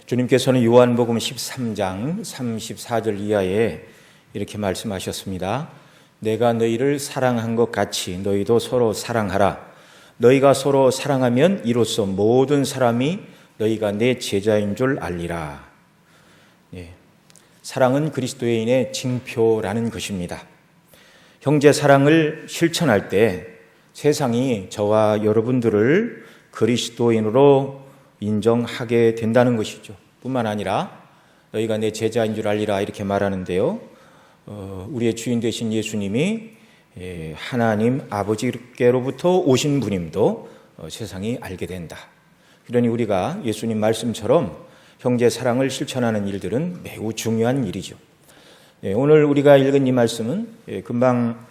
주님께서는 요한복음 13장 34절 이하에 이렇게 말씀하셨습니다. 내가 너희를 사랑한 것 같이 너희도 서로 사랑하라. 너희가 서로 사랑하면 이로써 모든 사람이 너희가 내 제자인 줄 알리라. 사랑은 그리스도인의 징표라는 것입니다. 형제 사랑을 실천할 때 세상이 저와 여러분들을 그리스도인으로 인정하게 된다는 것이죠. 뿐만 아니라 너희가 내 제자인 줄 알리라 이렇게 말하는데요. 우리의 주인 되신 예수님이 하나님 아버지께로부터 오신 분임도 세상이 알게 된다. 그러니 우리가 예수님 말씀처럼 형제 사랑을 실천하는 일들은 매우 중요한 일이죠. 오늘 우리가 읽은 이 말씀은 금방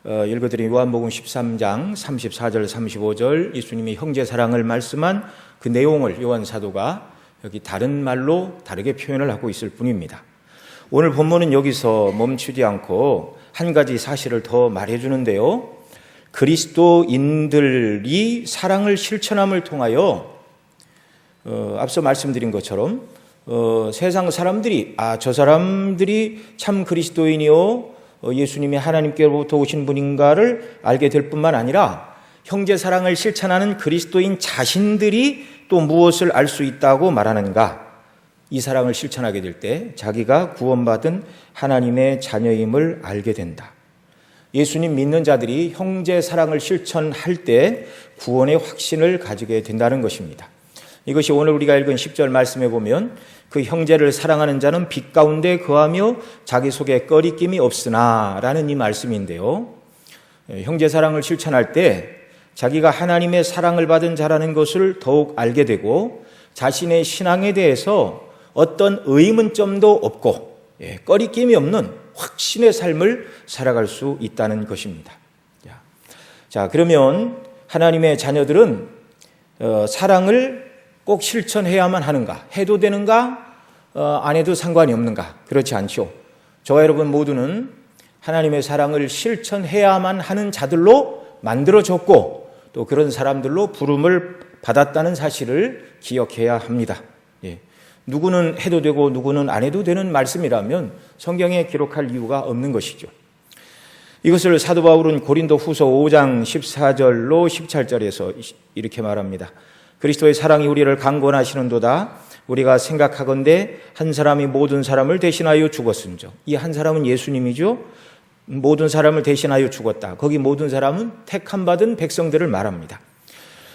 읽어드린 요한복음 13장 34절 35절 예수님이 형제 사랑을 말씀한 그 내용을 요한 사도가 여기 다른 말로 다르게 표현을 하고 있을 뿐입니다. 오늘 본문은 여기서 멈추지 않고 한 가지 사실을 더 말해주는데요. 그리스도인들이 사랑을 실천함을 통하여 앞서 말씀드린 것처럼 세상 사람들이 저 사람들이 참 그리스도인이요 예수님이 하나님께로부터 오신 분인가를 알게 될 뿐만 아니라 형제 사랑을 실천하는 그리스도인 자신들이 또 무엇을 알 수 있다고 말하는가? 이 사랑을 실천하게 될 때 자기가 구원받은 하나님의 자녀임을 알게 된다. 예수님 믿는 자들이 형제 사랑을 실천할 때 구원의 확신을 가지게 된다는 것입니다. 이것이 오늘 우리가 읽은 10절 말씀에 보면 그 형제를 사랑하는 자는 빛 가운데 거하며 자기 속에 꺼리낌이 없으나 라는 이 말씀인데요. 형제 사랑을 실천할 때 자기가 하나님의 사랑을 받은 자라는 것을 더욱 알게 되고 자신의 신앙에 대해서 어떤 의문점도 없고 꺼리낌이 없는 확신의 삶을 살아갈 수 있다는 것입니다. 자, 그러면 하나님의 자녀들은 사랑을 꼭 실천해야만 하는가? 해도 되는가? 안 해도 상관이 없는가? 그렇지 않죠. 저와 여러분 모두는 하나님의 사랑을 실천해야만 하는 자들로 만들어졌고 또 그런 사람들로 부름을 받았다는 사실을 기억해야 합니다. 누구는 해도 되고 누구는 안 해도 되는 말씀이라면 성경에 기록할 이유가 없는 것이죠. 이것을 사도 바울은 고린도 후서 5장 14절로 17절에서 이렇게 말합니다. 그리스도의 사랑이 우리를 강권하시는도다. 우리가 생각하건대 한 사람이 모든 사람을 대신하여 죽었은즉. 이 한 사람은 예수님이죠. 모든 사람을 대신하여 죽었다. 거기 모든 사람은 택함 받은 백성들을 말합니다.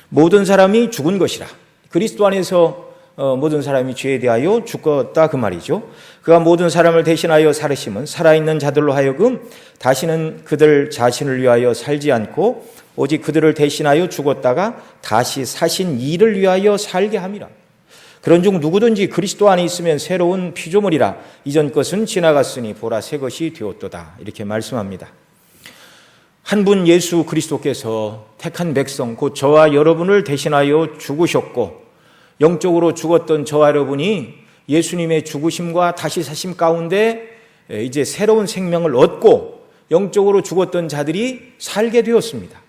모든 사람이 죽은 것이라. 그리스도 안에서 모든 사람이 죄에 대하여 죽었다 그 말이죠. 그가 모든 사람을 대신하여 살으심은 살아있는 자들로 하여금 다시는 그들 자신을 위하여 살지 않고 오직 그들을 대신하여 죽었다가 다시 사신 이를 위하여 살게 함이라. 그런즉 누구든지 그리스도 안에 있으면 새로운 피조물이라. 이전 것은 지나갔으니 보라 새 것이 되었도다. 이렇게 말씀합니다. 한 분 예수 그리스도께서 택한 백성 곧 저와 여러분을 대신하여 죽으셨고 영적으로 죽었던 저와 여러분이 예수님의 죽으심과 다시 사심 가운데 이제 새로운 생명을 얻고 영적으로 죽었던 자들이 살게 되었습니다.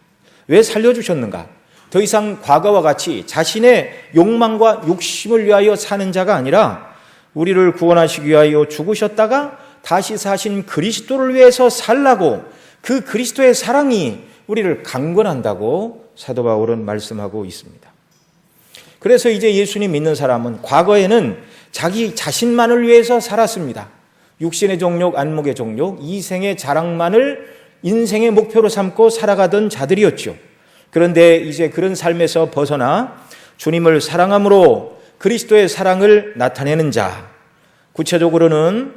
왜 살려주셨는가? 더 이상 과거와 같이 자신의 욕망과 욕심을 위하여 사는 자가 아니라 우리를 구원하시기 위하여 죽으셨다가 다시 사신 그리스도를 위해서 살라고 그 그리스도의 사랑이 우리를 강권한다고 사도 바울은 말씀하고 있습니다. 그래서 이제 예수님 믿는 사람은 과거에는 자기 자신만을 위해서 살았습니다. 육신의 정욕, 안목의 정욕, 이생의 자랑만을 인생의 목표로 삼고 살아가던 자들이었죠. 그런데 이제 그런 삶에서 벗어나 주님을 사랑함으로 그리스도의 사랑을 나타내는 자, 구체적으로는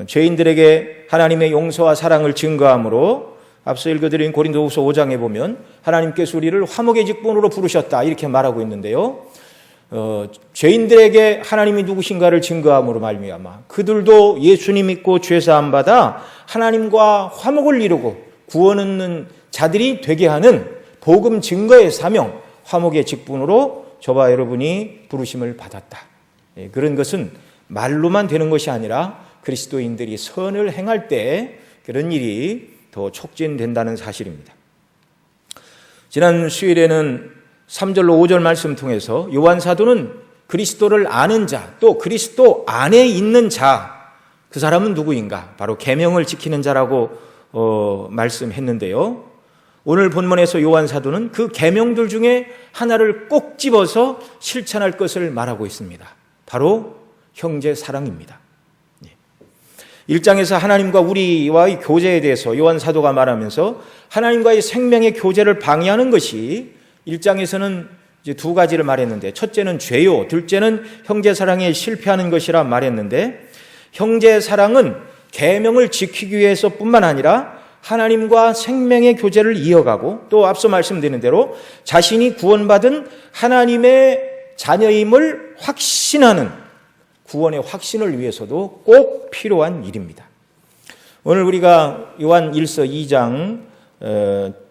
죄인들에게 하나님의 용서와 사랑을 증거함으로 앞서 읽어드린 고린도후서 5장에 보면 하나님께서 우리를 화목의 직분으로 부르셨다 이렇게 말하고 있는데요. 죄인들에게 하나님이 누구신가를 증거함으로 말미암아 그들도 예수님 믿고 죄사함 받아 하나님과 화목을 이루고 구원 얻는 자들이 되게 하는 복음 증거의 사명, 화목의 직분으로 저와 여러분이 부르심을 받았다. 그런 것은 말로만 되는 것이 아니라 그리스도인들이 선을 행할 때 그런 일이 더 촉진된다는 사실입니다. 지난 수요일에는 3절로 5절 말씀 통해서 요한 사도는 그리스도를 아는 자, 또 그리스도 안에 있는 자, 그 사람은 누구인가? 바로 계명을 지키는 자라고 말씀했는데요. 오늘 본문에서 요한 사도는 그 계명들 중에 하나를 꼭 집어서 실천할 것을 말하고 있습니다. 바로 형제 사랑입니다. 1장에서 하나님과 우리와의 교제에 대해서 요한 사도가 말하면서 하나님과의 생명의 교제를 방해하는 것이 1장에서는 이제 두 가지를 말했는데, 첫째는 죄요, 둘째는 형제 사랑에 실패하는 것이라 말했는데, 형제 사랑은 계명을 지키기 위해서뿐만 아니라 하나님과 생명의 교제를 이어가고, 또 앞서 말씀드린 대로 자신이 구원받은 하나님의 자녀임을 확신하는 구원의 확신을 위해서도 꼭 필요한 일입니다. 오늘 우리가 요한 1서 2장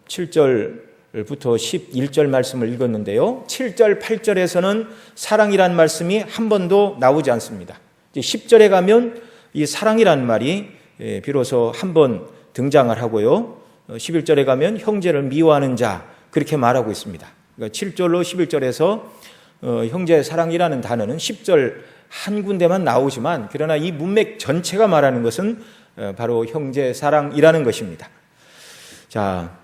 7절부터 11절 말씀을 읽었는데요. 7절, 8절에서는 사랑이란 말씀이 한 번도 나오지 않습니다. 10절에 가면 이 사랑이란 말이 비로소 한 번 등장을 하고요. 11절에 가면 형제를 미워하는 자, 그렇게 말하고 있습니다. 그러니까 7절로 11절에서 형제 사랑이라는 단어는 10절 한 군데만 나오지만, 그러나 이 문맥 전체가 말하는 것은 바로 형제 사랑이라는 것입니다. 자,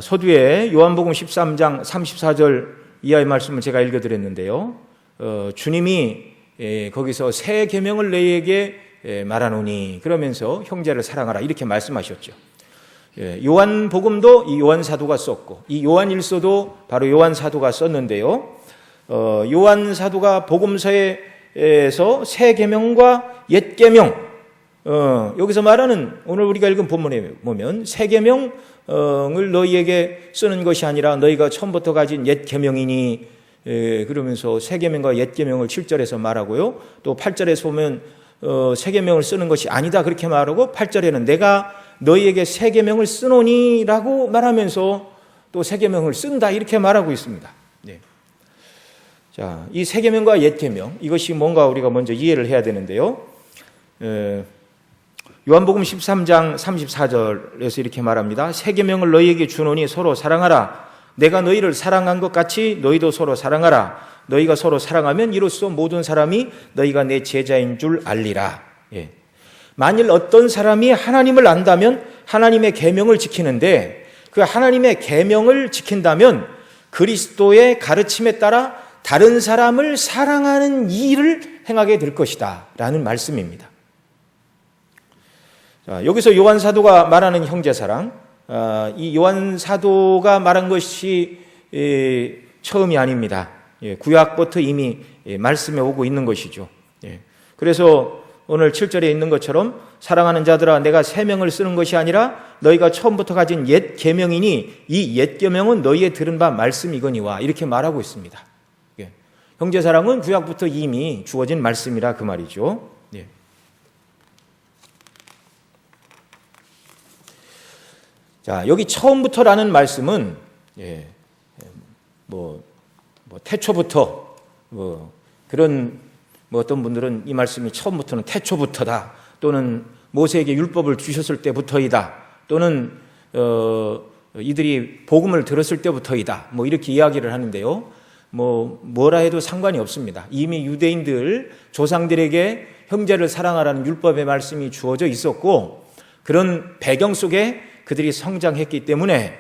서두에 요한복음 13장 34절 이하의 말씀을 제가 읽어드렸는데요. 주님이 거기서 새 계명을 너희에게 말하노니, 그러면서 형제를 사랑하라 이렇게 말씀하셨죠. 요한복음도 이 요한 사도가 썼고, 이 요한 일서도 바로 요한 사도가 썼는데요. 요한 사도가 복음서에서 새 계명과 옛 계명, 여기서 말하는 오늘 우리가 읽은 본문에 보면 새 계명을 너희에게 쓰는 것이 아니라 너희가 처음부터 가진 옛 계명이니, 그러면서 새 계명과 옛 계명을 7절에서 말하고요. 또 8절에서 보면 새 계명을 쓰는 것이 아니다 그렇게 말하고, 8절에는 내가 너희에게 새 계명을 쓰노니라고 말하면서 또 새 계명을 쓴다 이렇게 말하고 있습니다. 네. 자, 이 새 계명과 옛 계명, 이것이 뭔가 우리가 먼저 이해를 해야 되는데요. 요한복음 13장 34절에서 이렇게 말합니다. 새 계명을 너희에게 주노니 서로 사랑하라. 내가 너희를 사랑한 것 같이 너희도 서로 사랑하라. 너희가 서로 사랑하면 이로써 모든 사람이 너희가 내 제자인 줄 알리라. 예. 만일 어떤 사람이 하나님을 안다면 하나님의 계명을 지키는데, 그 하나님의 계명을 지킨다면 그리스도의 가르침에 따라 다른 사람을 사랑하는 일을 행하게 될 것이다 라는 말씀입니다. 자, 여기서 요한 사도가 말하는 형제 사랑, 이 요한 사도가 말한 것이 처음이 아닙니다. 구약부터 이미 말씀해 오고 있는 것이죠. 그래서 오늘 7절에 있는 것처럼 사랑하는 자들아 내가 새 명을 쓰는 것이 아니라 너희가 처음부터 가진 옛 계명이니 이 옛 계명은 너희의 들은 바 말씀이거니와 이렇게 말하고 있습니다. 형제 사랑은 구약부터 이미 주어진 말씀이라 그 말이죠. 자, 여기 처음부터라는 말씀은 태초부터 그런 어떤 분들은 이 말씀이 처음부터는 태초부터다, 또는 모세에게 율법을 주셨을 때부터이다, 또는 이들이 복음을 들었을 때부터이다, 이렇게 이야기를 하는데요. 뭐라 해도 상관이 없습니다. 이미 유대인들 조상들에게 형제를 사랑하라는 율법의 말씀이 주어져 있었고, 그런 배경 속에 그들이 성장했기 때문에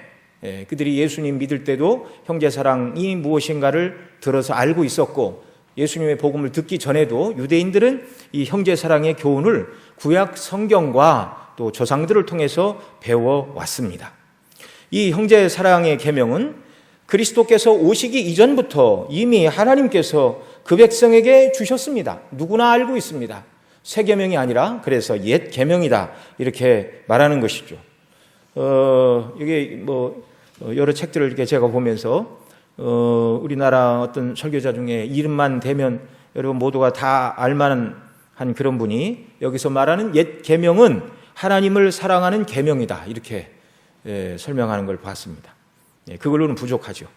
그들이 예수님 믿을 때도 형제 사랑이 무엇인가를 들어서 알고 있었고, 예수님의 복음을 듣기 전에도 유대인들은 이 형제 사랑의 교훈을 구약 성경과 또 조상들을 통해서 배워왔습니다. 이 형제 사랑의 계명은 그리스도께서 오시기 이전부터 이미 하나님께서 그 백성에게 주셨습니다. 누구나 알고 있습니다. 새 계명이 아니라 그래서 옛 계명이다 이렇게 말하는 것이죠. 이게 여러 책들을 이렇게 제가 보면서 우리나라 어떤 설교자 중에 이름만 대면 여러분 모두가 다 알만한 그런 분이 여기서 말하는 옛 계명은 하나님을 사랑하는 계명이다 이렇게 설명하는 걸 봤습니다. 그걸로는 부족하죠.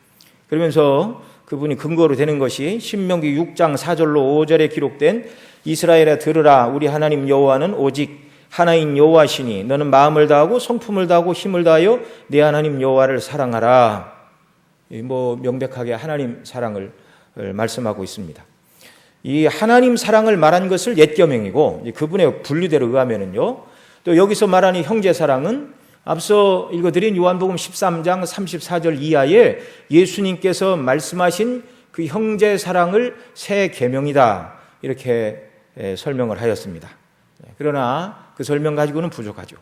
그러면서 그분이 근거로 되는 것이 신명기 6장 4절로 5절에 기록된 이스라엘아 들으라 우리 하나님 여호와는 오직 하나인 여호와시니 너는 마음을 다하고 성품을 다하고 힘을 다하여 내 하나님 여호와를 사랑하라. 명백하게 하나님 사랑을 말씀하고 있습니다. 이 하나님 사랑을 말한 것을 옛 계명이고 그분의 분류대로 의하면은요. 또 여기서 말하는 형제 사랑은 앞서 읽어드린 요한복음 13장 34절 이하에 예수님께서 말씀하신 그 형제 사랑을 새 계명이다 이렇게 설명을 하였습니다. 그러나 그 설명 가지고는 부족하죠.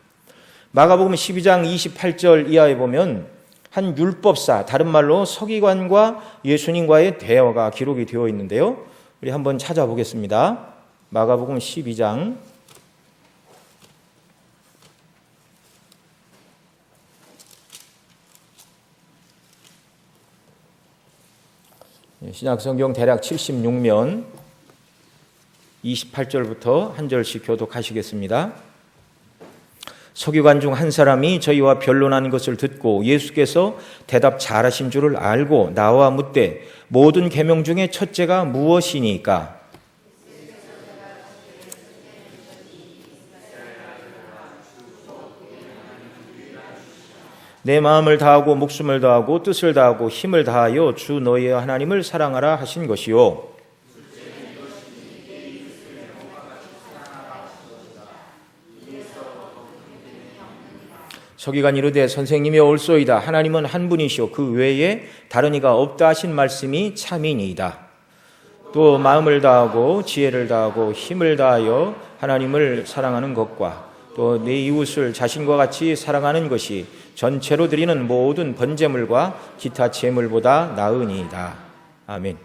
마가복음 12장 28절 이하에 보면 한 율법사, 다른 말로 서기관과 예수님과의 대화가 기록이 되어 있는데요. 우리 한번 찾아보겠습니다. 마가복음 12장 신약성경 대략 76면 28절부터 한 절씩 교독하시겠습니다. 서기관 중 한 사람이 저희와 변론하는 것을 듣고 예수께서 대답 잘하신 줄을 알고 나와 묻되 모든 계명 중에 첫째가 무엇이니까? 내 마음을 다하고 목숨을 다하고 뜻을 다하고 힘을 다하여 주 너희의 하나님을 사랑하라 하신 것이요. 서기관이 이르되 선생님이 옳소이다. 하나님은 한 분이시오. 그 외에 다른 이가 없다 하신 말씀이 참이니이다. 또 마음을 다하고 지혜를 다하고 힘을 다하여 하나님을 사랑하는 것과 또 내 이웃을 자신과 같이 사랑하는 것이 전체로 드리는 모든 번제물과 기타 제물보다 나으니이다. 아멘.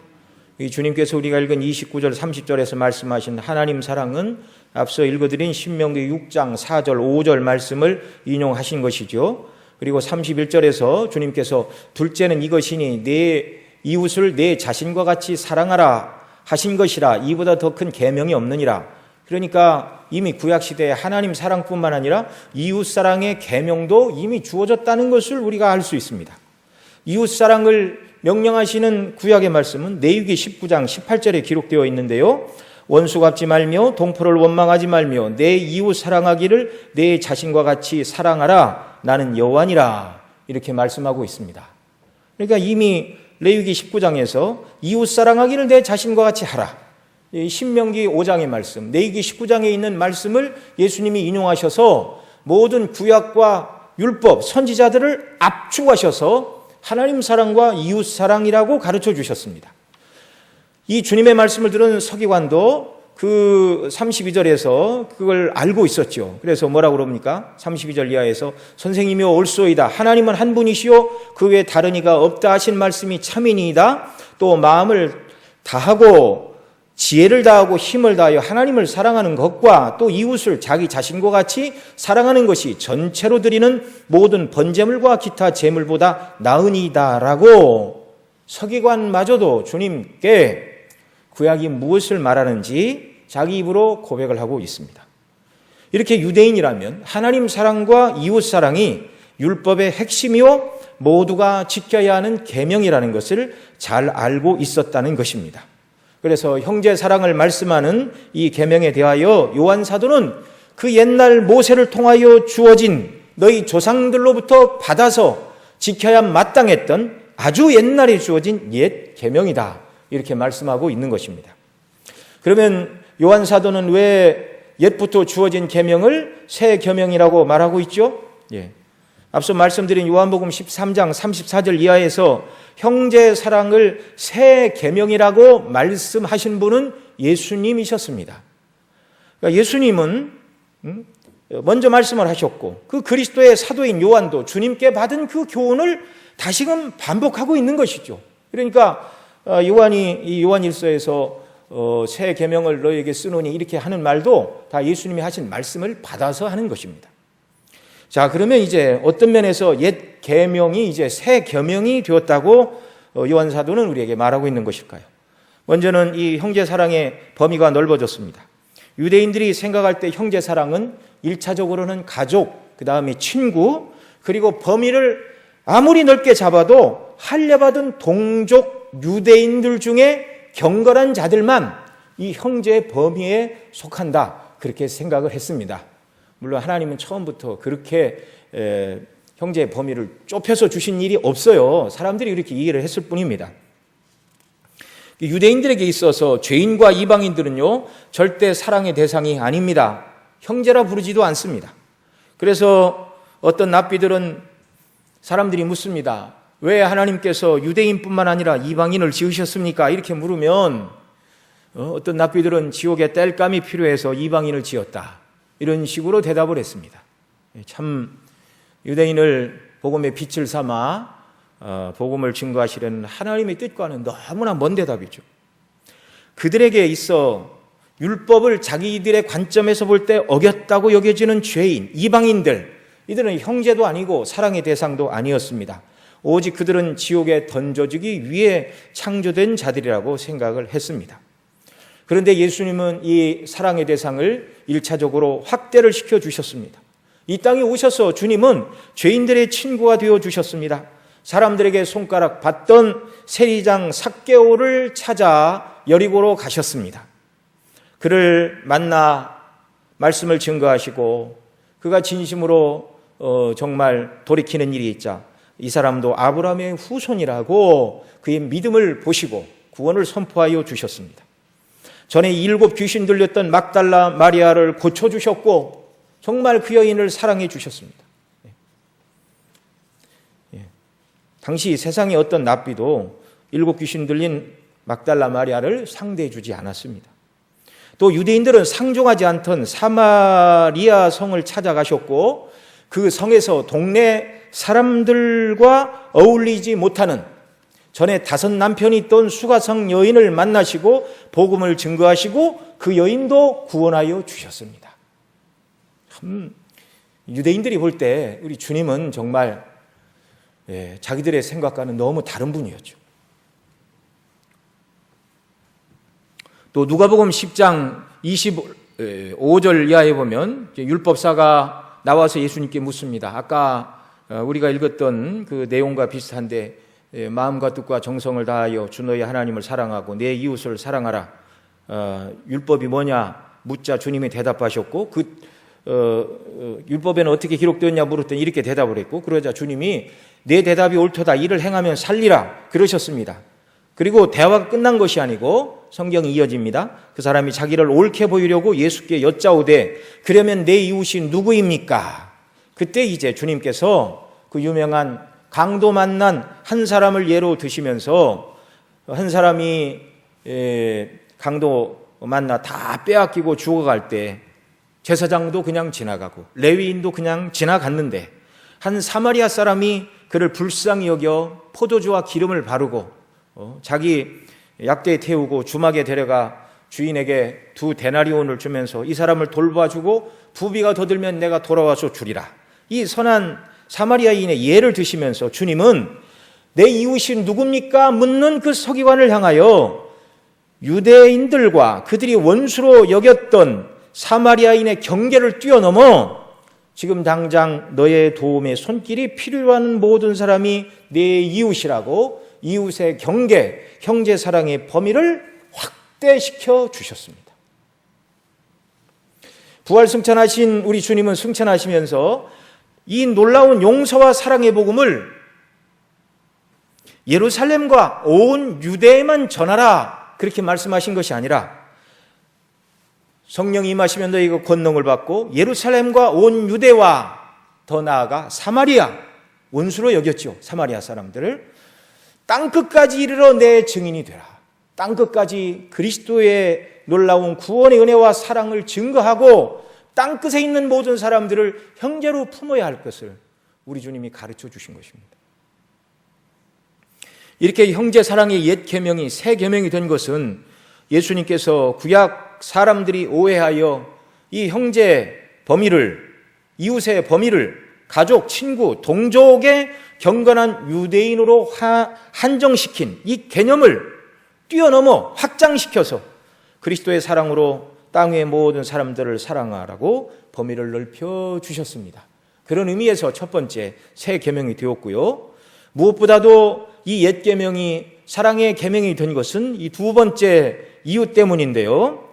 이 주님께서 우리가 읽은 29절 30절에서 말씀하신 하나님 사랑은 앞서 읽어드린 신명기 6장 4절 5절 말씀을 인용하신 것이죠. 그리고 31절에서 주님께서 둘째는 이것이니 내 이웃을 내 자신과 같이 사랑하라 하신 것이라 이보다 더 큰 계명이 없느니라. 그러니까 이미 구약시대에 하나님 사랑뿐만 아니라 이웃사랑의 계명도 이미 주어졌다는 것을 우리가 알 수 있습니다. 이웃사랑을 명령하시는 구약의 말씀은 레위기 19장 18절에 기록되어 있는데요. 원수 갚지 말며 동포를 원망하지 말며 내 이웃 사랑하기를 내 자신과 같이 사랑하라. 나는 여호와니라. 이렇게 말씀하고 있습니다. 그러니까 이미 레위기 19장에서 이웃 사랑하기를 내 자신과 같이 하라. 신명기 5장의 말씀, 레위기 19장에 있는 말씀을 예수님이 인용하셔서 모든 구약과 율법, 선지자들을 압축하셔서 하나님 사랑과 이웃 사랑이라고 가르쳐 주셨습니다. 이 주님의 말씀을 들은 서기관도 그 32절에서 그걸 알고 있었죠. 그래서 뭐라고 그럽니까? 32절 이하에서 선생님이 옳소이다. 하나님은 한 분이시요 그 외에 다른 이가 없다 하신 말씀이 참이니이다. 또 마음을 다하고 지혜를 다하고 힘을 다하여 하나님을 사랑하는 것과 또 이웃을 자기 자신과 같이 사랑하는 것이 전체로 드리는 모든 번제물과 기타 제물보다 나으니이다라고 서기관마저도 주님께 구약이 무엇을 말하는지 자기 입으로 고백을 하고 있습니다. 이렇게 유대인이라면 하나님 사랑과 이웃 사랑이 율법의 핵심이요 모두가 지켜야 하는 계명이라는 것을 잘 알고 있었다는 것입니다. 그래서 형제 사랑을 말씀하는 이 계명에 대하여 요한 사도는 그 옛날 모세를 통하여 주어진 너희 조상들로부터 받아서 지켜야 마땅했던 아주 옛날에 주어진 옛 계명이다. 이렇게 말씀하고 있는 것입니다. 그러면 요한 사도는 왜 옛부터 주어진 계명을 새 계명이라고 말하고 있죠? 앞서 말씀드린 요한복음 13장 34절 이하에서 형제 사랑을 새 계명이라고 말씀하신 분은 예수님이셨습니다. 그러니까 예수님은 먼저 말씀을 하셨고 그 그리스도의 사도인 요한도 주님께 받은 그 교훈을 다시금 반복하고 있는 것이죠. 그러니까 요한이 이 요한일서에서 새 계명을 너희에게 쓰노니 이렇게 하는 말도 다 예수님이 하신 말씀을 받아서 하는 것입니다. 자, 그러면 이제 어떤 면에서 옛 계명이 이제 새 계명이 되었다고 요한 사도는 우리에게 말하고 있는 것일까요? 먼저는 이 형제 사랑의 범위가 넓어졌습니다. 유대인들이 생각할 때 형제 사랑은 1차적으로는 가족, 그 다음에 친구, 그리고 범위를 아무리 넓게 잡아도 할례받은 동족 유대인들 중에 경건한 자들만 이 형제의 범위에 속한다. 그렇게 생각을 했습니다. 물론 하나님은 처음부터 그렇게 형제의 범위를 좁혀서 주신 일이 없어요. 사람들이 이렇게 이해를 했을 뿐입니다. 유대인들에게 있어서 죄인과 이방인들은요, 절대 사랑의 대상이 아닙니다. 형제라 부르지도 않습니다. 그래서 어떤 랍비들은 사람들이 묻습니다. 왜 하나님께서 유대인뿐만 아니라 이방인을 지으셨습니까? 이렇게 물으면 어떤 랍비들은 지옥에 땔감이 필요해서 이방인을 지었다, 이런 식으로 대답을 했습니다. 참 유대인을 복음의 빛을 삼아 복음을 증거하시려는 하나님의 뜻과는 너무나 먼 대답이죠. 그들에게 있어 율법을 자기들의 관점에서 볼 때 어겼다고 여겨지는 죄인, 이방인들, 이들은 형제도 아니고 사랑의 대상도 아니었습니다. 오직 그들은 지옥에 던져지기 위해 창조된 자들이라고 생각을 했습니다. 그런데 예수님은 이 사랑의 대상을 1차적으로 확대를 시켜주셨습니다. 이 땅에 오셔서 주님은 죄인들의 친구가 되어주셨습니다. 사람들에게 손가락 받던 세리장 삭개오를 찾아 여리고로 가셨습니다. 그를 만나 말씀을 증거하시고 그가 진심으로 정말 돌이키는 일이 있자 이 사람도 아브라함의 후손이라고 그의 믿음을 보시고 구원을 선포하여 주셨습니다. 전에 7 귀신 들렸던 막달라 마리아를 고쳐주셨고 정말 그 여인을 사랑해 주셨습니다. 당시 세상의 어떤 랍비도 7 귀신 들린 막달라 마리아를 상대해 주지 않았습니다. 또 유대인들은 상종하지 않던 사마리아 성을 찾아가셨고 그 성에서 동네 사람들과 어울리지 못하는 전에 5 남편이 있던 수가성 여인을 만나시고 복음을 증거하시고 그 여인도 구원하여 주셨습니다. 참 유대인들이 볼 때 우리 주님은 정말 자기들의 생각과는 너무 다른 분이었죠. 또 누가복음 10장 25절 이하에 보면 율법사가 나와서 예수님께 묻습니다. 아까 우리가 읽었던 그 내용과 비슷한데 마음과 뜻과 정성을 다하여 주 너희 하나님을 사랑하고 내 이웃을 사랑하라. 율법이 뭐냐 묻자 주님이 대답하셨고 율법에는 어떻게 기록되었냐 물었더니 이렇게 대답을 했고 그러자 주님이 내 대답이 옳도다 이를 행하면 살리라 그러셨습니다. 그리고 대화가 끝난 것이 아니고 성경이 이어집니다. 그 사람이 자기를 옳게 보이려고 예수께 여짜오되 그러면 내 이웃이 누구입니까? 그때 이제 주님께서 그 유명한 강도 만난 한 사람을 예로 드시면서 한 사람이 강도 만나 다 빼앗기고 죽어갈 때 제사장도 그냥 지나가고 레위인도 그냥 지나갔는데 한 사마리아 사람이 그를 불쌍히 여겨 포도주와 기름을 바르고 자기 약대에 태우고 주막에 데려가 주인에게 2 데나리온을 주면서 이 사람을 돌봐주고 부비가 더 들면 내가 돌아와서 주리라. 이 선한 사마리아인의 예를 드시면서 주님은 내 이웃이 누굽니까? 묻는 그 서기관을 향하여 유대인들과 그들이 원수로 여겼던 사마리아인의 경계를 뛰어넘어 지금 당장 너의 도움의 손길이 필요한 모든 사람이 내 이웃이라고 이웃의 경계, 형제 사랑의 범위를 확대시켜 주셨습니다. 부활 승천하신 우리 주님은 승천하시면서 이 놀라운 용서와 사랑의 복음을 예루살렘과 온 유대에만 전하라 그렇게 말씀하신 것이 아니라 성령이 임하시면 너희가 권능을 받고 예루살렘과 온 유대와 더 나아가 사마리아 원수로 여겼죠. 사마리아 사람들을 땅끝까지 이르러 내 증인이 되라. 땅끝까지 그리스도의 놀라운 구원의 은혜와 사랑을 증거하고 땅끝에 있는 모든 사람들을 형제로 품어야 할 것을 우리 주님이 가르쳐 주신 것입니다. 이렇게 형제 사랑의 옛 계명이 새 계명이 된 것은 예수님께서 구약 사람들이 오해하여 이 형제 범위를, 이웃의 범위를 가족, 친구, 동족의 경건한 유대인으로 한정시킨 이 개념을 뛰어넘어 확장시켜서 그리스도의 사랑으로 땅 위의 모든 사람들을 사랑하라고 범위를 넓혀 주셨습니다. 그런 의미에서 첫 번째 새 계명이 되었고요. 무엇보다도 이 옛 계명이 사랑의 계명이 된 것은 이 2번째 이유 때문인데요.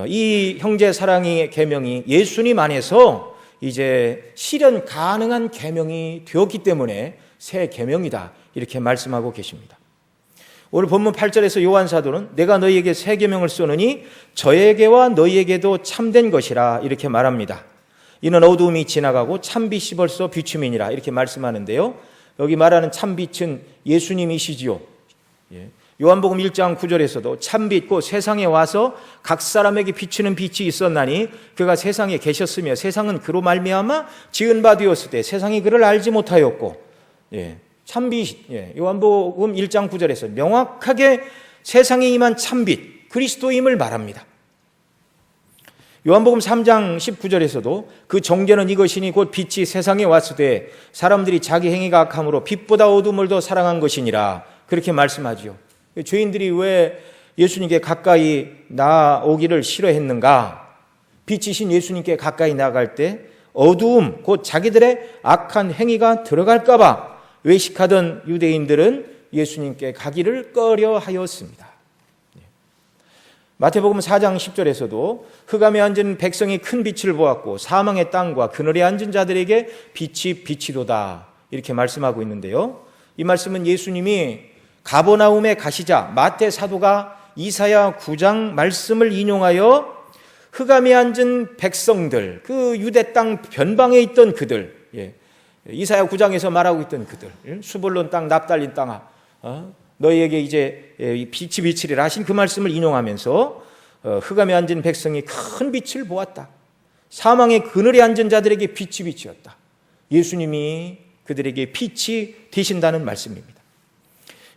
이 형제 사랑의 계명이 예수님 안에서 이제 실현 가능한 계명이 되었기 때문에 새 계명이다 이렇게 말씀하고 계십니다. 오늘 본문 8절에서 요한 사도는 내가 너희에게 새 계명을 쏘느니 저에게와 너희에게도 참된 것이라 이렇게 말합니다. 이는 어두움이 지나가고 참빛이 벌써 비추민이라 이렇게 말씀하는데요. 여기 말하는 참빛은 예수님이시지요. 요한복음 1장 9절에서도 참빛 곧 세상에 와서 각 사람에게 비추는 빛이 있었나니 그가 세상에 계셨으며 세상은 그로 말미암아 지은 바 되었을 때 세상이 그를 알지 못하였고, 참빛, 요한복음 1장 9절에서 명확하게 세상에 임한 참빛 그리스도임을 말합니다. 요한복음 3장 19절에서도 그 정죄는 이것이니 곧 빛이 세상에 왔을 때 사람들이 자기 행위가 악함으로 빛보다 어둠을 더 사랑한 것이니라 그렇게 말씀하죠. 죄인들이 왜 예수님께 가까이 나오기를 싫어했는가? 빛이신 예수님께 가까이 나갈 때 어두움, 곧 자기들의 악한 행위가 들어갈까 봐 외식하던 유대인들은 예수님께 가기를 꺼려하였습니다. 마태복음 4장 10절에서도 흑암에 앉은 백성이 큰 빛을 보았고 사망의 땅과 그늘에 앉은 자들에게 빛이 비치도다 이렇게 말씀하고 있는데요. 이 말씀은 예수님이 가버나움에 가시자 마태 사도가 이사야 9장 말씀을 인용하여 흑암에 앉은 백성들, 그 유대 땅 변방에 있던 그들, 이사야 9장에서 말하고 있던 그들, 수불론 땅, 납달린 땅아, 너희에게 이제 빛이 비치리라 하신 그 말씀을 인용하면서 흑암에 앉은 백성이 큰 빛을 보았다. 사망의 그늘에 앉은 자들에게 빛이 비치었다. 예수님이 그들에게 빛이 되신다는 말씀입니다.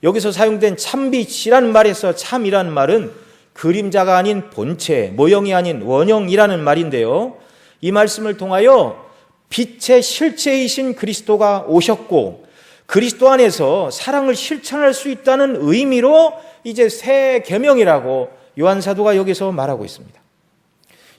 여기서 사용된 참빛이라는 말에서 참이라는 말은 그림자가 아닌 본체, 모형이 아닌 원형이라는 말인데요. 이 말씀을 통하여 빛의 실체이신 그리스도가 오셨고 그리스도 안에서 사랑을 실천할 수 있다는 의미로 이제 새 계명이라고 요한 사도가 여기서 말하고 있습니다.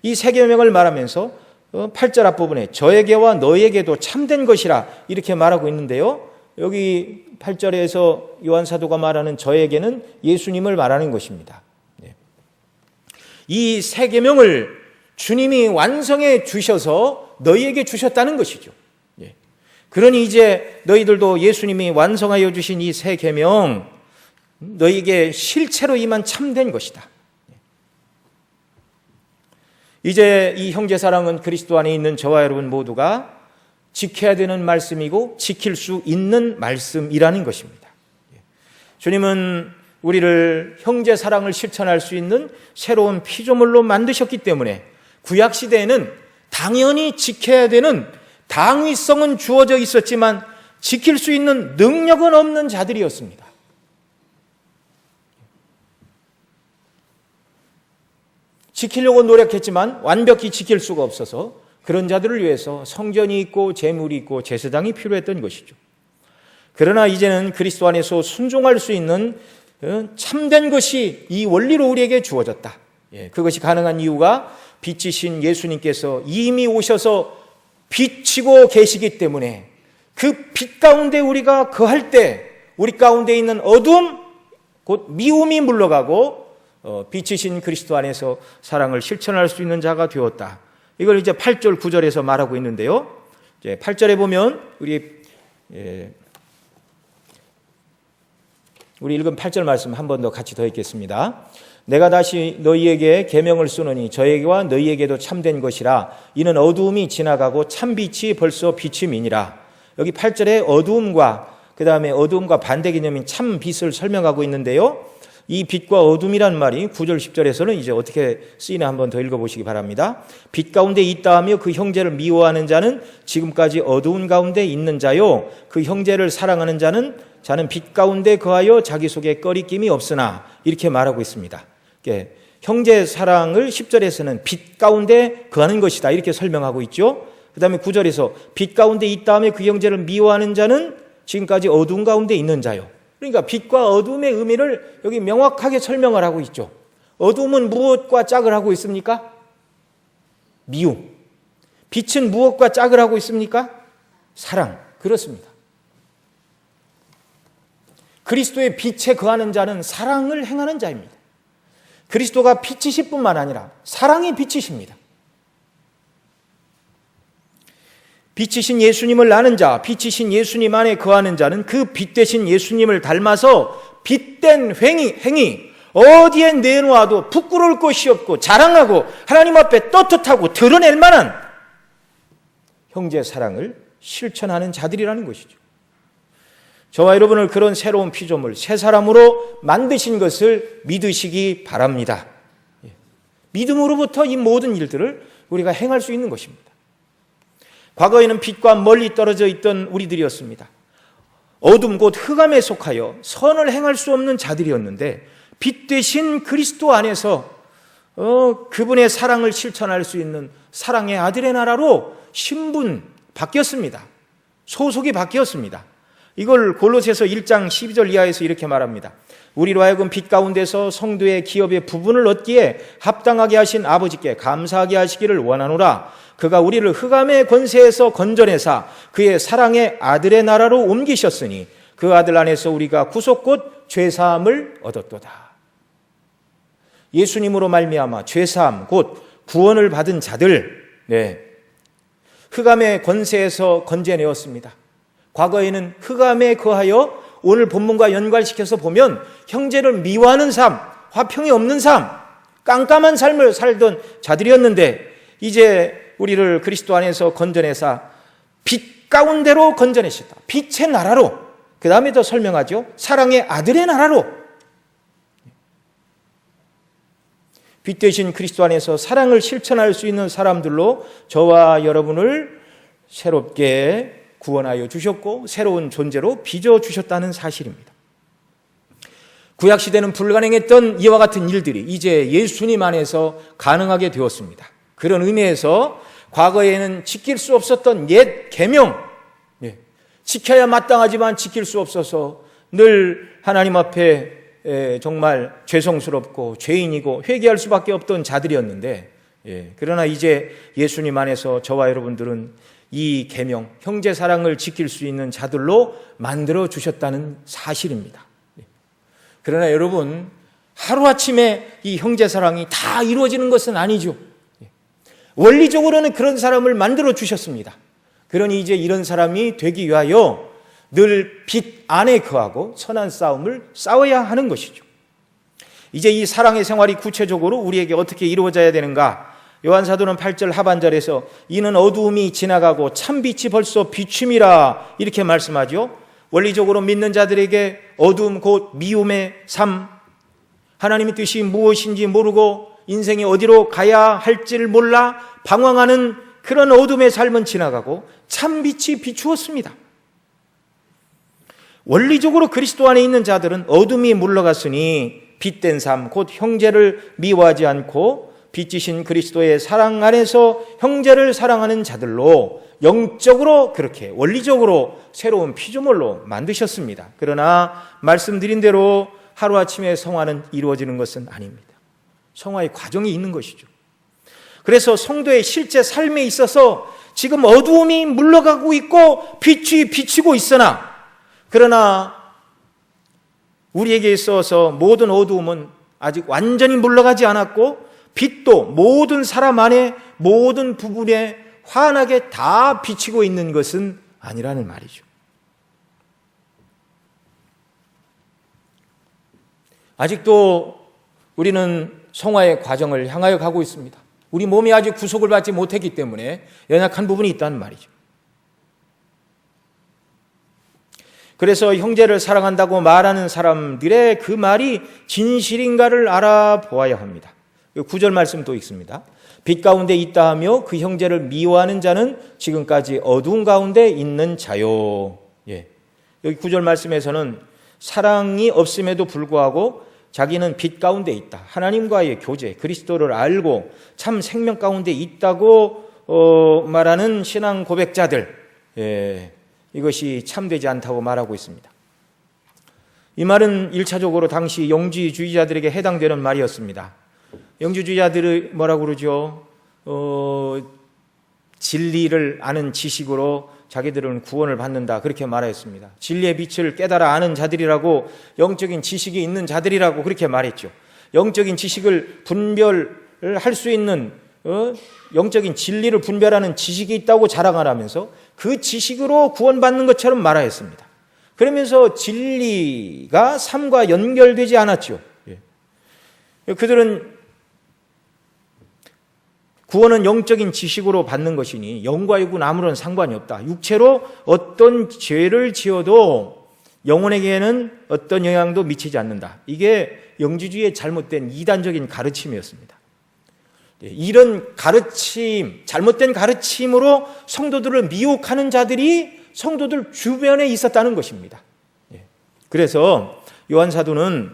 이 새 계명을 말하면서 8절 앞부분에 저에게와 너에게도 참된 것이라 이렇게 말하고 있는데요. 여기 8절에서 요한 사도가 말하는 저에게는 예수님을 말하는 것입니다. 이 새 계명을 주님이 완성해 주셔서 너희에게 주셨다는 것이죠. 그러니 이제 너희들도 예수님이 완성하여 주신 이 새 계명 너희에게 실체로 임한 참된 것이다. 이제 이 형제사랑은 그리스도 안에 있는 저와 여러분 모두가 지켜야 되는 말씀이고 지킬 수 있는 말씀이라는 것입니다. 주님은 우리를 형제사랑을 실천할 수 있는 새로운 피조물로 만드셨기 때문에 구약시대에는 당연히 지켜야 되는 당위성은 주어져 있었지만 지킬 수 있는 능력은 없는 자들이었습니다. 지키려고 노력했지만 완벽히 지킬 수가 없어서 그런 자들을 위해서 성전이 있고 제물이 있고 제사장이 필요했던 것이죠. 그러나 이제는 그리스도 안에서 순종할 수 있는 참된 것이 이 원리로 우리에게 주어졌다. 그것이 가능한 이유가 빛이신 예수님께서 이미 오셔서 비치고 계시기 때문에 그 빛 가운데 우리가 거할 때 우리 가운데 있는 어둠 곧 미움이 물러가고 빛이신 그리스도 안에서 사랑을 실천할 수 있는 자가 되었다. 이걸 이제 8절 9절에서 말하고 있는데요. 이제 8절에 보면 우리 읽은 8절 말씀 한 번 더 같이 더 읽겠습니다. 내가 다시 너희에게 계명을 쏘느니 저에게와 너희에게도 참된 것이라 이는 어두움이 지나가고 참빛이 벌써 비침이니라. 여기 8절에 어두움과 그 다음에 어두움과 반대 개념인 참빛을 설명하고 있는데요. 이 빛과 어둠이란 말이 9절 10절에서는 이제 어떻게 쓰이나 한번 더 읽어보시기 바랍니다. 빛 가운데 있다 하며 그 형제를 미워하는 자는 지금까지 어두운 가운데 있는 자요 그 형제를 사랑하는 자는 빛 가운데 거하여 자기 속에 꺼리낌이 없으나 이렇게 말하고 있습니다. 형제 사랑을 10절에서는 빛 가운데 거하는 것이다 이렇게 설명하고 있죠. 그 다음에 9절에서 빛 가운데 있다 하며 그 형제를 미워하는 자는 지금까지 어두운 가운데 있는 자요. 그러니까 빛과 어둠의 의미를 여기 명확하게 설명을 하고 있죠. 어둠은 무엇과 짝을 하고 있습니까? 미움. 빛은 무엇과 짝을 하고 있습니까? 사랑. 그렇습니다. 그리스도의 빛에 거하는 자는 사랑을 행하는 자입니다. 그리스도가 빛이실 뿐만 아니라 사랑이 빛이십니다. 빛이신 예수님을 아는 자, 빛이신 예수님 안에 거하는 자는 그 빛 대신 예수님을 닮아서 빛된 행위 어디에 내놓아도 부끄러울 것이 없고 자랑하고 하나님 앞에 떳떳하고 드러낼 만한 형제 사랑을 실천하는 자들이라는 것이죠. 저와 여러분을 그런 새로운 피조물, 새 사람으로 만드신 것을 믿으시기 바랍니다. 믿음으로부터 이 모든 일들을 우리가 행할 수 있는 것입니다. 과거에는 빛과 멀리 떨어져 있던 우리들이었습니다. 어둠 곧 흑암에 속하여 선을 행할 수 없는 자들이었는데 빛 대신 그리스도 안에서 그분의 사랑을 실천할 수 있는 사랑의 아들의 나라로 신분 바뀌었습니다. 소속이 바뀌었습니다. 이걸 골로새서 1장 12절 이하에서 이렇게 말합니다. 우리로 하여금 빛 가운데서 성도의 기업의 부분을 얻기에 합당하게 하신 아버지께 감사하게 하시기를 원하노라. 그가 우리를 흑암의 권세에서 건져내사 그의 사랑의 아들의 나라로 옮기셨으니 그 아들 안에서 우리가 구속 곧 죄사함을 얻었도다. 예수님으로 말미암아 죄사함 곧 구원을 받은 자들, 흑암의 권세에서 건져내었습니다. 과거에는 흑암에 거하여 오늘 본문과 연관시켜서 보면 형제를 미워하는 삶, 화평이 없는 삶, 깜깜한 삶을 살던 자들이었는데 이제 우리를 그리스도 안에서 건져내사 빛 가운데로 건져내셨다. 빛의 나라로, 그 다음에 더 설명하죠. 사랑의 아들의 나라로. 빛 대신 그리스도 안에서 사랑을 실천할 수 있는 사람들로 저와 여러분을 새롭게 구원하여 주셨고 새로운 존재로 빚어주셨다는 사실입니다. 구약시대는 불가능했던 이와 같은 일들이 이제 예수님 안에서 가능하게 되었습니다. 그런 의미에서 과거에는 지킬 수 없었던 옛 계명, 지켜야 마땅하지만 지킬 수 없어서 늘 하나님 앞에 정말 죄송스럽고 죄인이고 회개할 수밖에 없던 자들이었는데, 그러나 이제 예수님 안에서 저와 여러분들은 이 계명, 형제 사랑을 지킬 수 있는 자들로 만들어 주셨다는 사실입니다. 그러나 여러분, 하루아침에 이 형제 사랑이 다 이루어지는 것은 아니죠. 원리적으로는 그런 사람을 만들어 주셨습니다. 그러니 이제 이런 사람이 되기 위하여 늘 빛 안에 거하고 선한 싸움을 싸워야 하는 것이죠. 이제 이 사랑의 생활이 구체적으로 우리에게 어떻게 이루어져야 되는가? 요한사도는 8절 하반절에서 이는 어두움이 지나가고 참빛이 벌써 비춤이라 이렇게 말씀하죠. 원리적으로 믿는 자들에게 어두움 곧 미움의 삶, 하나님의 뜻이 무엇인지 모르고 인생이 어디로 가야 할지를 몰라 방황하는 그런 어둠의 삶은 지나가고 참빛이 비추었습니다. 원리적으로 그리스도 안에 있는 자들은 어둠이 물러갔으니 빛된 삶, 곧 형제를 미워하지 않고 빛이신 그리스도의 사랑 안에서 형제를 사랑하는 자들로 영적으로 그렇게 원리적으로 새로운 피조물로 만드셨습니다. 그러나 말씀드린 대로 하루아침에 성화는 이루어지는 것은 아닙니다. 성화의 과정이 있는 것이죠. 그래서 성도의 실제 삶에 있어서 지금 어두움이 물러가고 있고 빛이 비치고 있으나, 그러나 우리에게 있어서 모든 어두움은 아직 완전히 물러가지 않았고 빛도 모든 사람 안에 모든 부분에 환하게 다 비치고 있는 것은 아니라는 말이죠. 아직도 우리는 성화의 과정을 향하여 가고 있습니다. 우리 몸이 아직 구속을 받지 못했기 때문에 연약한 부분이 있다는 말이죠. 그래서 형제를 사랑한다고 말하는 사람들의 그 말이 진실인가를 알아보아야 합니다. 9절 말씀 또 있습니다. 빛 가운데 있다 하며 그 형제를 미워하는 자는 지금까지 어두운 가운데 있는 자요. 여기 9절 말씀에서는 사랑이 없음에도 불구하고 자기는 빛 가운데 있다, 하나님과의 교제, 그리스도를 알고 참 생명 가운데 있다고 말하는 신앙 고백자들, 이것이 참되지 않다고 말하고 있습니다. 이 말은 1차적으로 당시 영지주의자들에게 해당되는 말이었습니다. 영지주의자들이 뭐라고 그러죠? 진리를 아는 지식으로 자기들은 구원을 받는다, 그렇게 말했습니다. 진리의 빛을 깨달아 아는 자들이라고, 영적인 지식이 있는 자들이라고 그렇게 말했죠. 영적인 지식을 분별할 수 있는 영적인 진리를 분별하는 지식이 있다고 자랑하라면서 그 지식으로 구원받는 것처럼 말하였습니다. 그러면서 진리가 삶과 연결되지 않았죠. 그들은 구원은 영적인 지식으로 받는 것이니 영과 육은 아무런 상관이 없다. 육체로 어떤 죄를 지어도 영혼에게는 어떤 영향도 미치지 않는다. 이게 영지주의의 잘못된 이단적인 가르침이었습니다. 이런 가르침, 잘못된 가르침으로 성도들을 미혹하는 자들이 성도들 주변에 있었다는 것입니다. 그래서 요한 사도는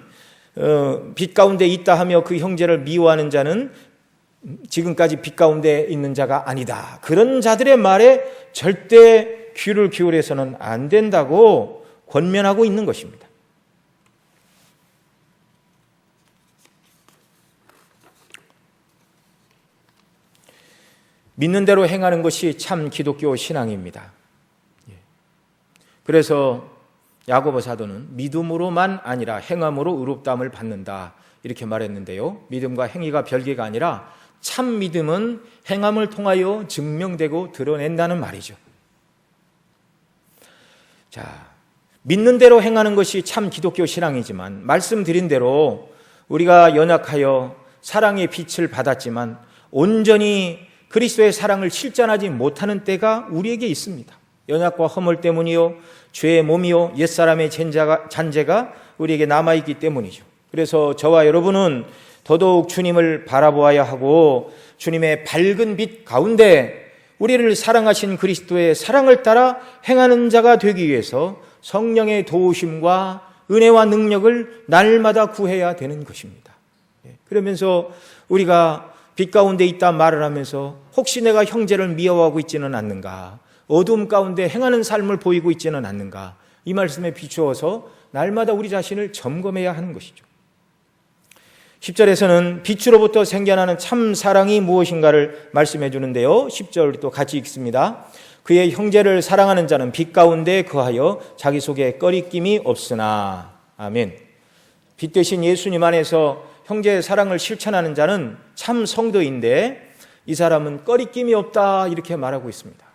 빛 가운데 있다 하며 그 형제를 미워하는 자는 지금까지 빛 가운데 있는 자가 아니다. 그런 자들의 말에 절대 귀를 기울여서는 안 된다고 권면하고 있는 것입니다. 믿는 대로 행하는 것이 참 기독교 신앙입니다. 그래서 야고보 사도는 믿음으로만 아니라 행함으로 의롭다함을 받는다 이렇게 말했는데요. 믿음과 행위가 별개가 아니라 참 믿음은 행함을 통하여 증명되고 드러낸다는 말이죠. 자, 믿는 대로 행하는 것이 참 기독교 신앙이지만 말씀드린 대로 우리가 연약하여 사랑의 빛을 받았지만 온전히 그리스도의 사랑을 실천하지 못하는 때가 우리에게 있습니다. 연약과 허물 때문이요, 죄의 몸이요, 옛사람의 잔재가 우리에게 남아있기 때문이죠. 그래서 저와 여러분은 더더욱 주님을 바라보아야 하고 주님의 밝은 빛 가운데 우리를 사랑하신 그리스도의 사랑을 따라 행하는 자가 되기 위해서 성령의 도우심과 은혜와 능력을 날마다 구해야 되는 것입니다. 그러면서 우리가 빛 가운데 있다 말을 하면서 혹시 내가 형제를 미워하고 있지는 않는가, 어두움 가운데 행하는 삶을 보이고 있지는 않는가, 이 말씀에 비추어서 날마다 우리 자신을 점검해야 하는 것이죠. 10절에서는 빛으로부터 생겨나는 참 사랑이 무엇인가를 말씀해 주는데요. 10절 또 같이 읽습니다. 그의 형제를 사랑하는 자는 빛 가운데 거하여 자기 속에 꺼리낌이 없으나. 아멘. 빛 대신 예수님 안에서 형제의 사랑을 실천하는 자는 참 성도인데 이 사람은 꺼리낌이 없다 이렇게 말하고 있습니다.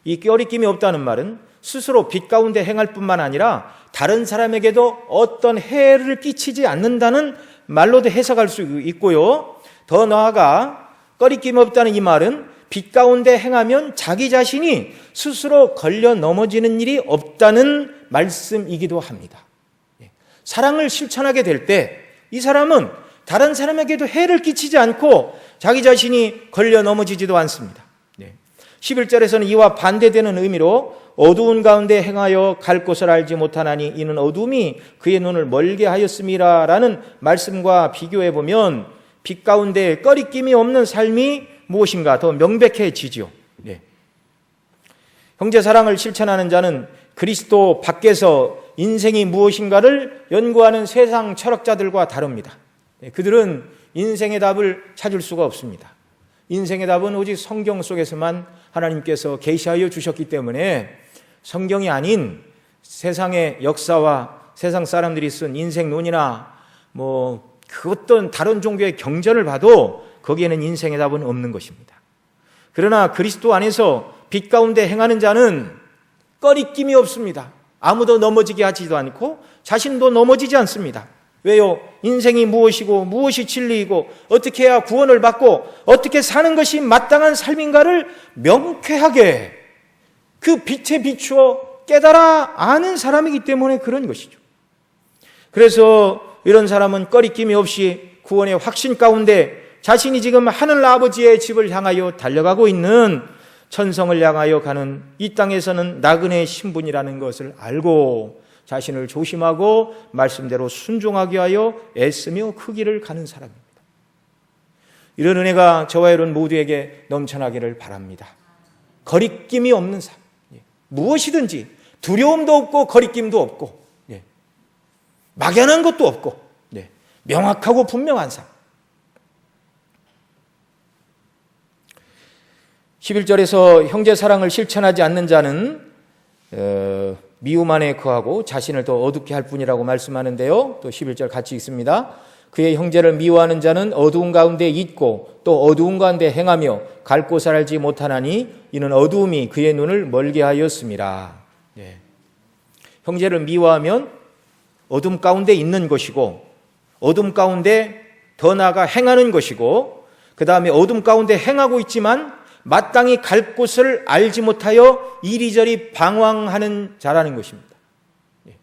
이 꺼리낌이 없다는 말은 스스로 빛 가운데 행할 뿐만 아니라 다른 사람에게도 어떤 해를 끼치지 않는다는 말로도 해석할 수 있고요. 더 나아가 꺼리낌이 없다는 이 말은 빛 가운데 행하면 자기 자신이 스스로 걸려 넘어지는 일이 없다는 말씀이기도 합니다. 사랑을 실천하게 될 때 이 사람은 다른 사람에게도 해를 끼치지 않고 자기 자신이 걸려 넘어지지도 않습니다. 11절에서는 이와 반대되는 의미로 어두운 가운데 행하여 갈 곳을 알지 못하나니 이는 어둠이 그의 눈을 멀게 하였음이라 라는 말씀과 비교해 보면 빛 가운데 꺼리낌이 없는 삶이 무엇인가 더 명백해지죠. 형제 사랑을 실천하는 자는 그리스도 밖에서 인생이 무엇인가를 연구하는 세상 철학자들과 다릅니다. 그들은 인생의 답을 찾을 수가 없습니다. 인생의 답은 오직 성경 속에서만 하나님께서 계시하여 주셨기 때문에 성경이 아닌 세상의 역사와 세상 사람들이 쓴 인생론이나 그 어떤 다른 종교의 경전을 봐도 거기에는 인생의 답은 없는 것입니다. 그러나 그리스도 안에서 빛 가운데 행하는 자는 꺼리낌이 없습니다. 아무도 넘어지게 하지도 않고 자신도 넘어지지 않습니다. 왜요? 인생이 무엇이고 무엇이 진리이고 어떻게 해야 구원을 받고 어떻게 사는 것이 마땅한 삶인가를 명쾌하게 그 빛에 비추어 깨달아 아는 사람이기 때문에 그런 것이죠. 그래서 이런 사람은 꺼리낌이 없이 구원의 확신 가운데 자신이 지금 하늘 아버지의 집을 향하여 달려가고 있는 천성을 향하여 가는 이 땅에서는 나그네의 신분이라는 것을 알고 자신을 조심하고 말씀대로 순종하게 하여 애쓰며 그 길을 가는 사람입니다. 이런 은혜가 저와 여러분 모두에게 넘쳐나기를 바랍니다. 거리낌이 없는 삶, 무엇이든지 두려움도 없고 거리낌도 없고 막연한 것도 없고 명확하고 분명한 삶. 11절에서 형제 사랑을 실천하지 않는 자는 미움 안에 거하고 자신을 더 어둡게 할 뿐이라고 말씀하는데요. 또 11절 같이 읽습니다. 그의 형제를 미워하는 자는 어두운 가운데 있고 또 어두운 가운데 행하며 갈 곳을 알지 못하나니 이는 어두움이 그의 눈을 멀게 하였습니다. 네. 형제를 미워하면 어둠 가운데 있는 것이고 어둠 가운데 더 나아가 행하는 것이고 그 다음에 어둠 가운데 행하고 있지만 마땅히 갈 곳을 알지 못하여 이리저리 방황하는 자라는 것입니다. 네.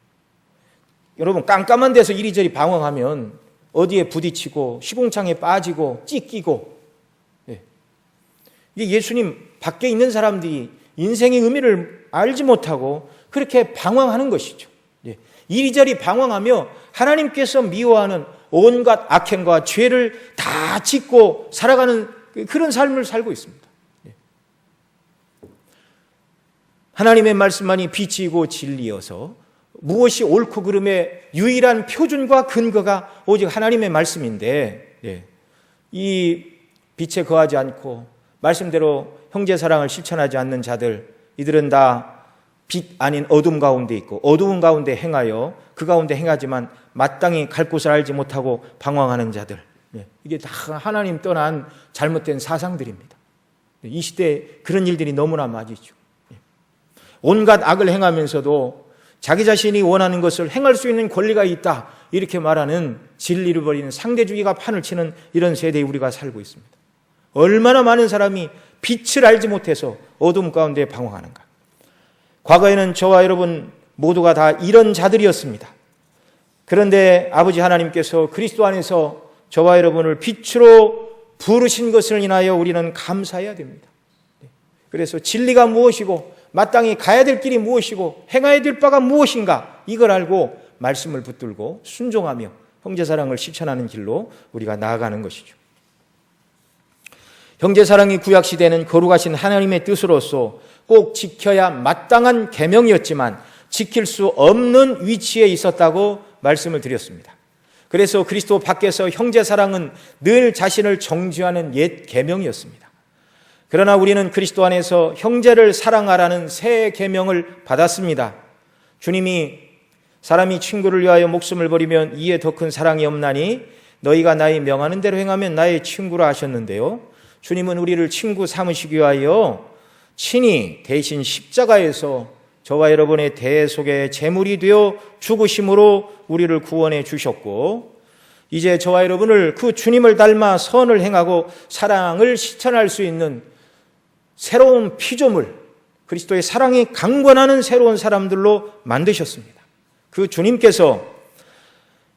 여러분 깜깜한 데서 이리저리 방황하면 어디에 부딪히고 시궁창에 빠지고 찢기고 네. 이게 예수님 밖에 있는 사람들이 인생의 의미를 알지 못하고 그렇게 방황하는 것이죠. 네. 이리저리 방황하며 하나님께서 미워하는 온갖 악행과 죄를 다 짓고 살아가는 그런 삶을 살고 있습니다. 하나님의 말씀만이 빛이고 진리여서 무엇이 옳고 그름의 유일한 표준과 근거가 오직 하나님의 말씀인데 이 빛에 거하지 않고 말씀대로 형제 사랑을 실천하지 않는 자들, 이들은 다 빛 아닌 어둠 가운데 있고 어두운 가운데 행하여 그 가운데 행하지만 마땅히 갈 곳을 알지 못하고 방황하는 자들, 이게 다 하나님 떠난 잘못된 사상들입니다. 이 시대에 그런 일들이 너무나 많이죠. 온갖 악을 행하면서도 자기 자신이 원하는 것을 행할 수 있는 권리가 있다 이렇게 말하는 진리를 버리는 상대주의가 판을 치는 이런 세대에 우리가 살고 있습니다. 얼마나 많은 사람이 빛을 알지 못해서 어둠 가운데 방황하는가. 과거에는 저와 여러분 모두가 다 이런 자들이었습니다. 그런데 아버지 하나님께서 그리스도 안에서 저와 여러분을 빛으로 부르신 것을 인하여 우리는 감사해야 됩니다. 그래서 진리가 무엇이고 마땅히 가야 될 길이 무엇이고 행해야 될 바가 무엇인가 이걸 알고 말씀을 붙들고 순종하며 형제사랑을 실천하는 길로 우리가 나아가는 것이죠. 형제사랑이 구약시대는 거룩하신 하나님의 뜻으로서 꼭 지켜야 마땅한 계명이었지만 지킬 수 없는 위치에 있었다고 말씀을 드렸습니다. 그래서 그리스도 밖에서 형제사랑은 늘 자신을 정죄하는 옛 계명이었습니다. 그러나 우리는 그리스도 안에서 형제를 사랑하라는 새 계명을 받았습니다. 주님이 사람이 친구를 위하여 목숨을 버리면 이에 더 큰 사랑이 없나니 너희가 나의 명하는 대로 행하면 나의 친구라 하셨는데요. 주님은 우리를 친구 삼으시기 위하여 친히 대신 십자가에서 저와 여러분의 대속의 제물이 되어 죽으심으로 우리를 구원해 주셨고 이제 저와 여러분을 그 주님을 닮아 선을 행하고 사랑을 실천할 수 있는 새로운 피조물, 그리스도의 사랑이 강권하는 새로운 사람들로 만드셨습니다. 그 주님께서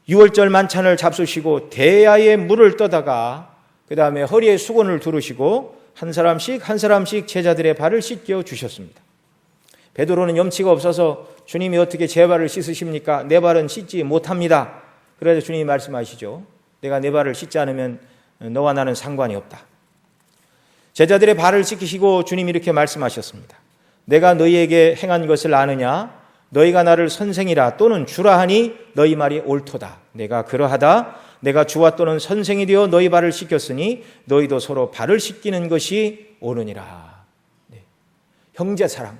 유월절 만찬을 잡수시고 대야에 물을 떠다가 그 다음에 허리에 수건을 두르시고 한 사람씩 제자들의 발을 씻겨 주셨습니다. 베드로는 염치가 없어서 주님이 어떻게 제 발을 씻으십니까? 내 발은 씻지 못합니다. 그래서 주님이 말씀하시죠. 내가 내 발을 씻지 않으면 너와 나는 상관이 없다. 제자들의 발을 씻기시고 주님이 이렇게 말씀하셨습니다. 내가 너희에게 행한 것을 아느냐? 너희가 나를 선생이라 또는 주라 하니 너희 말이 옳도다. 내가 그러하다. 내가 주와 또는 선생이 되어 너희 발을 씻겼으니 너희도 서로 발을 씻기는 것이 옳으니라. 네. 형제사랑,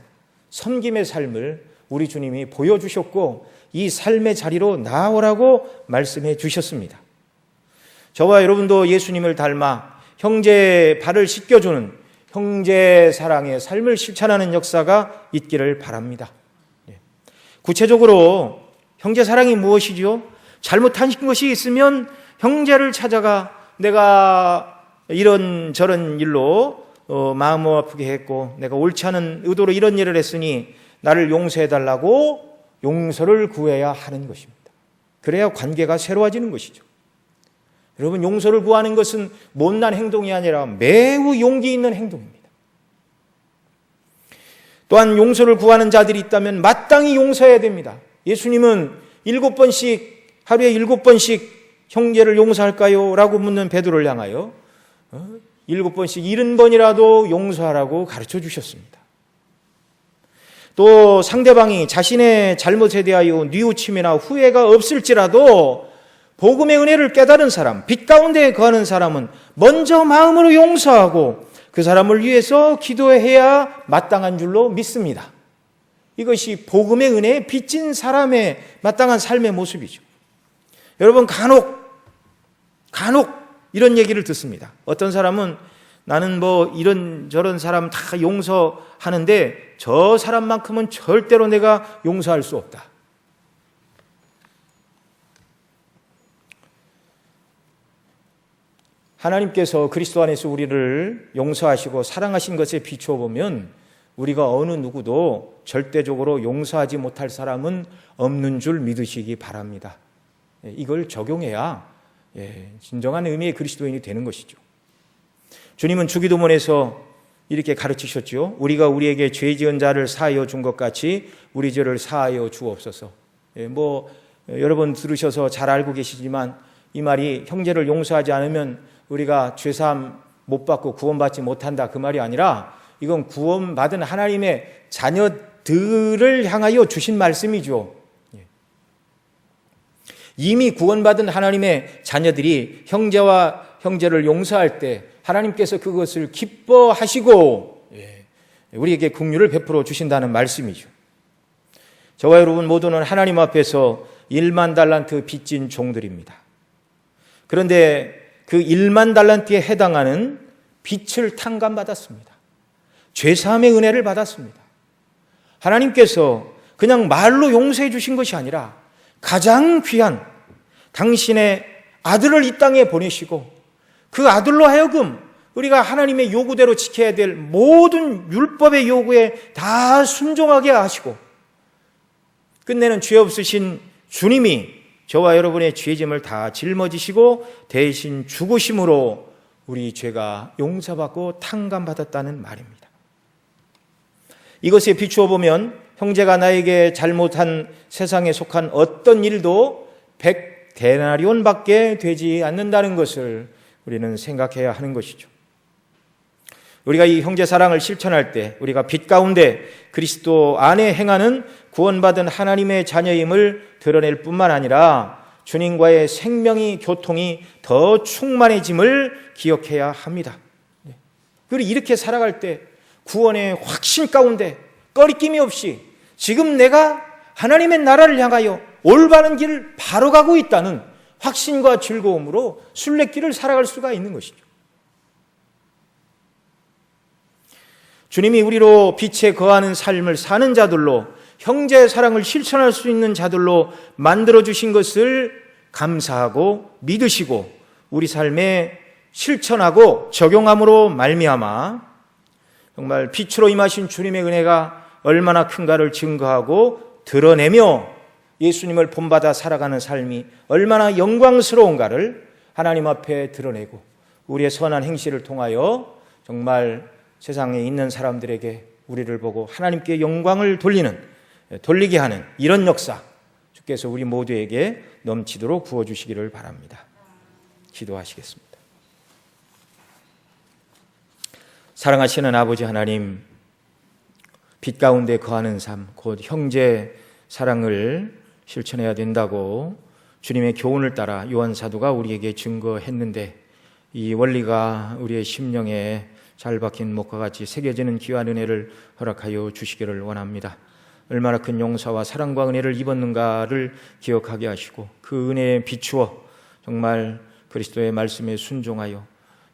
섬김의 삶을 우리 주님이 보여주셨고 이 삶의 자리로 나오라고 말씀해 주셨습니다. 저와 여러분도 예수님을 닮아 형제의 발을 씻겨주는 형제사랑의 삶을 실천하는 역사가 있기를 바랍니다. 구체적으로 형제사랑이 무엇이죠? 잘못한 것이 있으면 형제를 찾아가 내가 이런저런 일로 마음 아프게 했고 내가 옳지 않은 의도로 이런 일을 했으니 나를 용서해달라고 용서를 구해야 하는 것입니다. 그래야 관계가 새로워지는 것이죠. 여러분, 용서를 구하는 것은 못난 행동이 아니라 매우 용기 있는 행동입니다. 또한 용서를 구하는 자들이 있다면 마땅히 용서해야 됩니다. 예수님은 7번씩 하루에 7번씩 형제를 용서할까요? 라고 묻는 베드로를 향하여 7번씩 70번이라도 용서하라고 가르쳐 주셨습니다. 또 상대방이 자신의 잘못에 대하여 뉘우침이나 후회가 없을지라도 복음의 은혜를 깨달은 사람, 빛 가운데 거하는 사람은 먼저 마음으로 용서하고 그 사람을 위해서 기도해야 마땅한 줄로 믿습니다. 이것이 복음의 은혜에 빚진 사람의 마땅한 삶의 모습이죠. 여러분, 간혹 간혹 이런 얘기를 듣습니다. 어떤 사람은 나는 뭐 이런저런 사람 다 용서하는데 저 사람만큼은 절대로 내가 용서할 수 없다. 하나님께서 그리스도 안에서 우리를 용서하시고 사랑하신 것에 비추어 보면 우리가 어느 누구도 절대적으로 용서하지 못할 사람은 없는 줄 믿으시기 바랍니다. 이걸 적용해야 진정한 의미의 그리스도인이 되는 것이죠. 주님은 주기도문에서 이렇게 가르치셨죠. 우리가 우리에게 죄 지은 자를 사하여 준 것 같이 우리 죄를 사하여 주옵소서. 여러분 들으셔서 잘 알고 계시지만 이 말이 형제를 용서하지 않으면 우리가 죄사함 못 받고 구원받지 못한다 그 말이 아니라 이건 구원받은 하나님의 자녀들을 향하여 주신 말씀이죠. 이미 구원받은 하나님의 자녀들이 형제와 형제를 용서할 때 하나님께서 그것을 기뻐하시고 우리에게 긍휼을 베풀어 주신다는 말씀이죠. 저와 여러분 모두는 하나님 앞에서 1만 달란트 빚진 종들입니다. 그런데 그 1만 달란트에 해당하는 빚을 탕감받았습니다. 죄사함의 은혜를 받았습니다. 하나님께서 그냥 말로 용서해 주신 것이 아니라 가장 귀한 당신의 아들을 이 땅에 보내시고 그 아들로 하여금 우리가 하나님의 요구대로 지켜야 될 모든 율법의 요구에 다 순종하게 하시고 끝내는 죄 없으신 주님이 저와 여러분의 죄짐을 다 짊어지시고 대신 죽으심으로 우리 죄가 용서받고 탕감받았다는 말입니다. 이것에 비추어 보면 형제가 나에게 잘못한 세상에 속한 어떤 일도 100데나리온밖에 되지 않는다는 것을 우리는 생각해야 하는 것이죠. 우리가 이 형제 사랑을 실천할 때 우리가 빛 가운데 그리스도 안에 행하는 구원받은 하나님의 자녀임을 드러낼 뿐만 아니라 주님과의 생명이 교통이 더 충만해짐을 기억해야 합니다. 그리고 이렇게 살아갈 때 구원의 확신 가운데 꺼리낌이 없이 지금 내가 하나님의 나라를 향하여 올바른 길을 바로 가고 있다는 확신과 즐거움으로 순례길을 살아갈 수가 있는 것이죠. 주님이 우리로 빛에 거하는 삶을 사는 자들로 형제의 사랑을 실천할 수 있는 자들로 만들어주신 것을 감사하고 믿으시고 우리 삶에 실천하고 적용함으로 말미암아 정말 빛으로 임하신 주님의 은혜가 얼마나 큰가를 증거하고 드러내며 예수님을 본받아 살아가는 삶이 얼마나 영광스러운가를 하나님 앞에 드러내고 우리의 선한 행실을 통하여 정말 세상에 있는 사람들에게 우리를 보고 하나님께 영광을 돌리게 하는 이런 역사 주께서 우리 모두에게 넘치도록 부어주시기를 바랍니다. 기도하시겠습니다. 사랑하시는 아버지 하나님, 빛 가운데 거하는 삶, 곧 형제 사랑을 실천해야 된다고 주님의 교훈을 따라 요한 사도가 우리에게 증거했는데 이 원리가 우리의 심령에 잘 박힌 목과 같이 새겨지는 귀한 은혜를 허락하여 주시기를 원합니다. 얼마나 큰 용서와 사랑과 은혜를 입었는가를 기억하게 하시고 그 은혜에 비추어 정말 그리스도의 말씀에 순종하여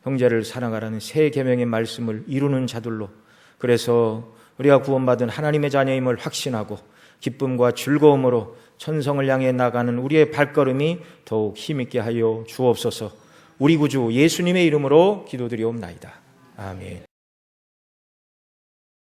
형제를 사랑하라는 새 계명의 말씀을 이루는 자들로, 그래서 우리가 구원받은 하나님의 자녀임을 확신하고 기쁨과 즐거움으로 천성을 향해 나가는 우리의 발걸음이 더욱 힘있게 하여 주옵소서. 우리 구주 예수님의 이름으로 기도드리옵나이다. 아멘.